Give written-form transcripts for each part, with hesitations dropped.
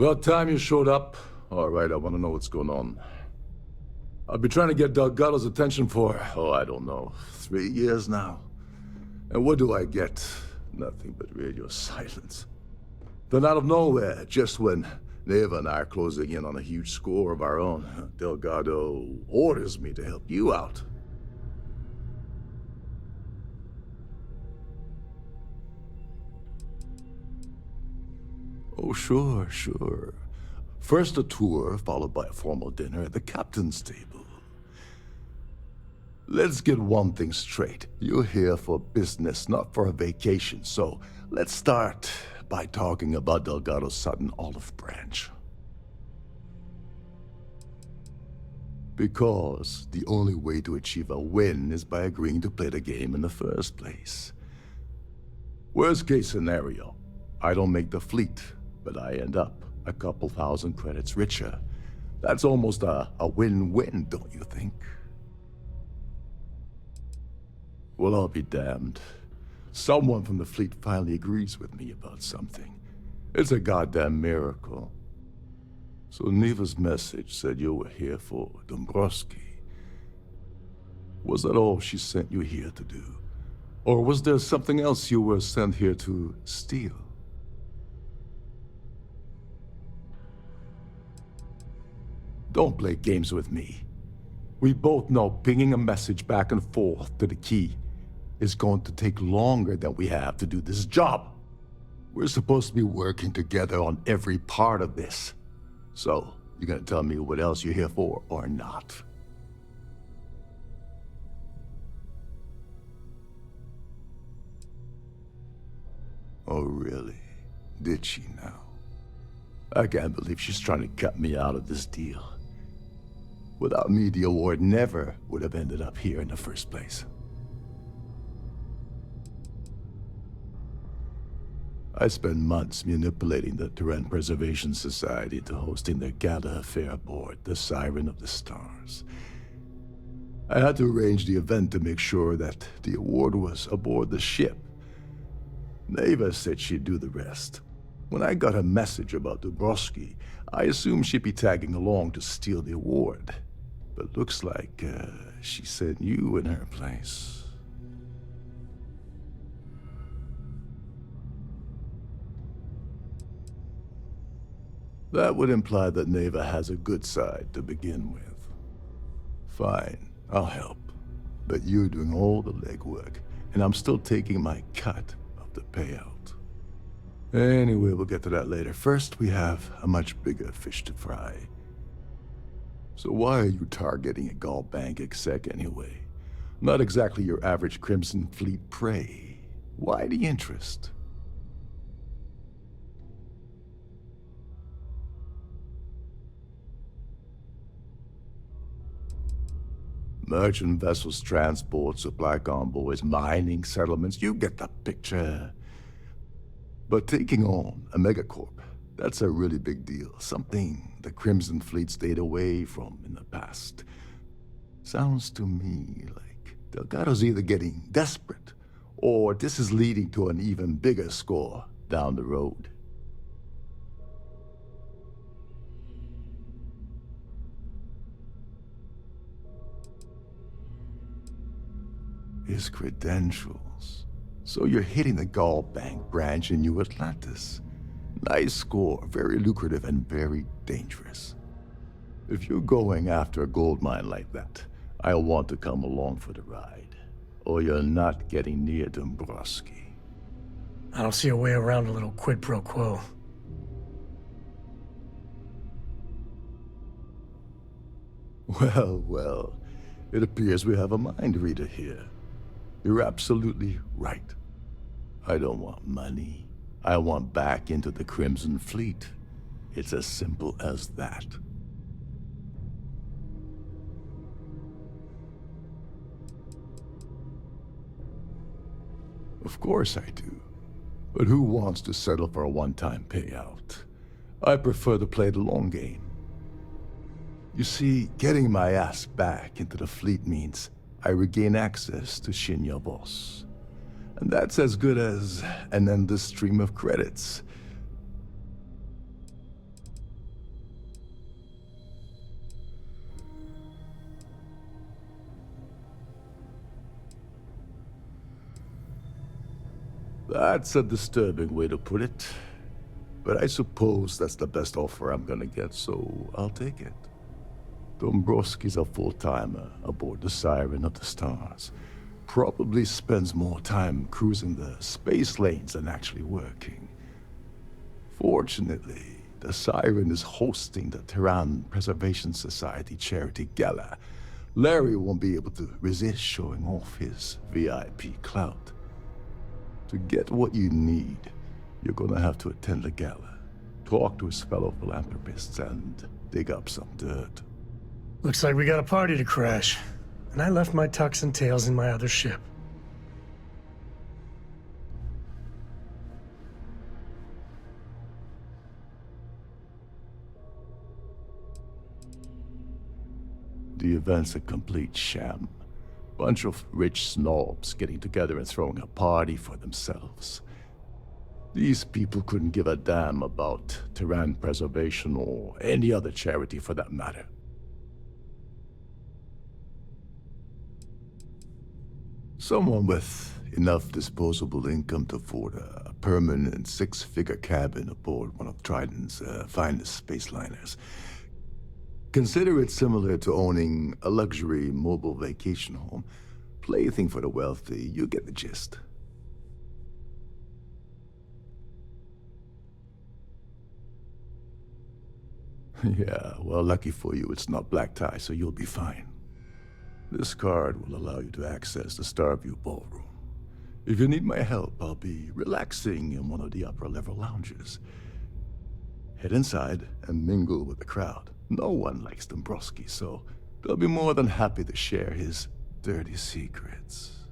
About time you showed up. All right, I want to know what's going on. I've been trying to get Delgado's attention for, I don't know, 3 years now. And what do I get? Nothing but radio silence. Then out of nowhere, just when Neva and I are closing in on a huge score of our own, Delgado orders me to help you out. Oh, sure. First a tour, followed by a formal dinner at the captain's table. Let's get one thing straight. You're here for business, not for a vacation, so let's start by talking about Delgado's sudden olive branch. Because the only way to achieve a win is by agreeing to play the game in the first place. Worst case scenario, I don't make the fleet, but I end up a couple thousand credits richer. That's almost a win-win, don't you think? Well, I'll be damned. Someone from the fleet finally agrees with me about something. It's a goddamn miracle. So Neva's message said you were here for Dombrowski. Was that all she sent you here to do? Or was there something else you were sent here to steal? Don't play games with me. We both know pinging a message back and forth to the key is going to take longer than we have to do this job. We're supposed to be working together on every part of this. So, you gonna tell me what else you're here for or not? Oh, really? Did she now? I can't believe she's trying to cut me out of this deal. Without me, the award never would have ended up here in the first place. I spent months manipulating the Terran Preservation Society into hosting their gala affair aboard the Siren of the Stars. I had to arrange the event to make sure that the award was aboard the ship. Neva said she'd do the rest. When I got a message about Dombrowski, I assumed she'd be tagging along to steal the award. But looks like she sent you in her place. That would imply that Neva has a good side to begin with. Fine, I'll help. But you're doing all the legwork, and I'm still taking my cut of the payout. Anyway, we'll get to that later. First, we have a much bigger fish to fry. So why are you targeting a Gaul bank exec anyway? Not exactly your average Crimson Fleet prey. Why the interest? Merchant vessels, transport, supply convoys, mining settlements, you get the picture. But taking on a megacorp, that's a really big deal. Something the Crimson Fleet stayed away from in the past. Sounds to me like Delgado's either getting desperate, or this is leading to an even bigger score down the road. His credentials. So you're hitting the Gaul Bank branch in New Atlantis. Nice score, very lucrative and very dangerous. If you're going after a gold mine like that, I'll want to come along for the ride. Or you're not getting near Dombrowski. I don't see a way around a little quid pro quo. Well, it appears we have a mind reader here. You're absolutely right. I don't want money. I want back into the Crimson Fleet. It's as simple as that. Of course I do. But who wants to settle for a one-time payout? I prefer to play the long game. You see, getting my ass back into the fleet means I regain access to Shinya Voss. And that's as good as an endless stream of credits. That's a disturbing way to put it. But I suppose that's the best offer I'm gonna get, so I'll take it. Dombrowski's a full-timer aboard the Siren of the Stars. Probably spends more time cruising the space lanes than actually working. Fortunately, the Siren is hosting the Terran Preservation Society charity gala. Larry won't be able to resist showing off his VIP clout. To get what you need, you're gonna have to attend the gala, talk to his fellow philanthropists, and dig up some dirt. Looks like we got a party to crash. And I left my tux and tails in my other ship. The event's a complete sham. Bunch of rich snobs getting together and throwing a party for themselves. These people couldn't give a damn about Terran preservation or any other charity for that matter. Someone with enough disposable income to afford a permanent six-figure cabin aboard one of Trident's finest space liners. Consider it similar to owning a luxury mobile vacation home. Plaything for the wealthy, you get the gist. Yeah, well, lucky for you, it's not black tie, so you'll be fine. This card will allow you to access the Starfield ballroom. If you need my help, I'll be relaxing in one of the upper-level lounges. Head inside and mingle with the crowd. No one likes Dombrowski, so they'll be more than happy to share his dirty secrets.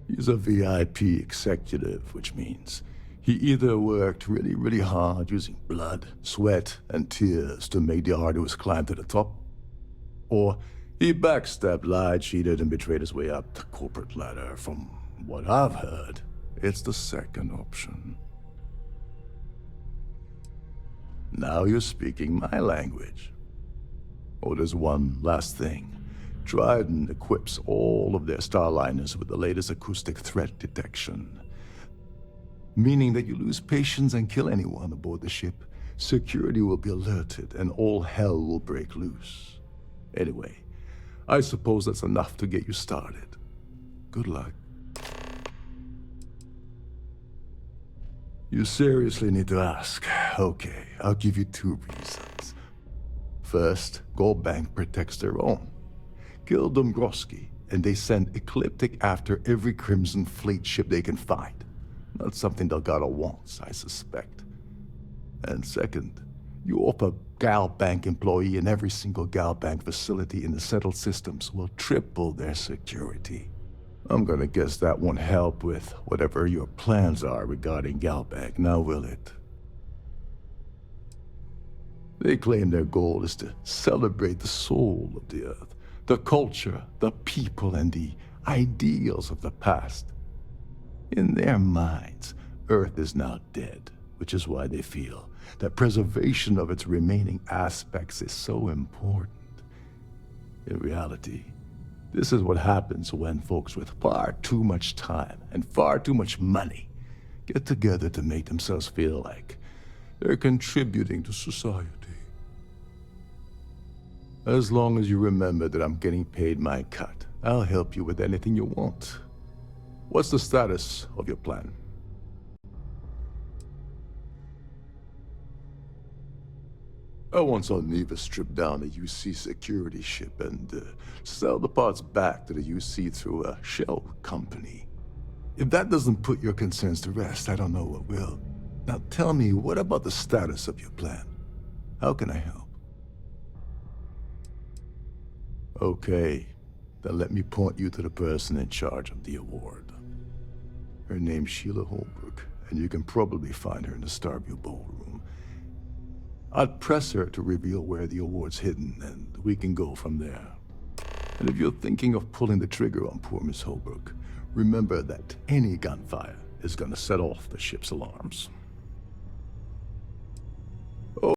He's a VIP executive, which means he either worked really, really hard using blood, sweat, and tears to make the arduous climb to the top, or he backstabbed, lied, cheated, and betrayed his way up the corporate ladder. From what I've heard, it's the second option. Now you're speaking my language. Oh, there's one last thing. Trident equips all of their starliners with the latest acoustic threat detection. Meaning that you lose patience and kill anyone aboard the ship, security will be alerted and all hell will break loose. Anyway, I suppose that's enough to get you started. Good luck. You seriously need to ask. Okay, I'll give you 2 reasons. First, Goldbank protects their own. Kill Dombrowski, and they send Ecliptic after every Crimson Fleet ship they can find. Not something Delgado wants, I suspect. And second, you offer Galbank employee in every single Galbank facility in the settled systems will triple their security. I'm gonna guess that won't help with whatever your plans are regarding Galbank, now will it? They claim their goal is to celebrate the soul of the Earth, the culture, the people, and the ideals of the past. In their minds, Earth is now dead, which is why they feel that preservation of its remaining aspects is so important. In reality, this is what happens when folks with far too much time and far too much money get together to make themselves feel like they're contributing to society. As long as you remember that I'm getting paid my cut, I'll help you with anything you want. What's the status of your plan? I once saw Neva strip down a UC security ship and sell the parts back to the UC through a shell company. If that doesn't put your concerns to rest, I don't know what will. Now tell me, what about the status of your plan? How can I help? Okay, then let me point you to the person in charge of the award. Her name's Sheila Holbrook, and you can probably find her in the Starfield ballroom. I'd press her to reveal where the award's hidden, and we can go from there. And if you're thinking of pulling the trigger on poor Miss Holbrook, remember that any gunfire is gonna set off the ship's alarms.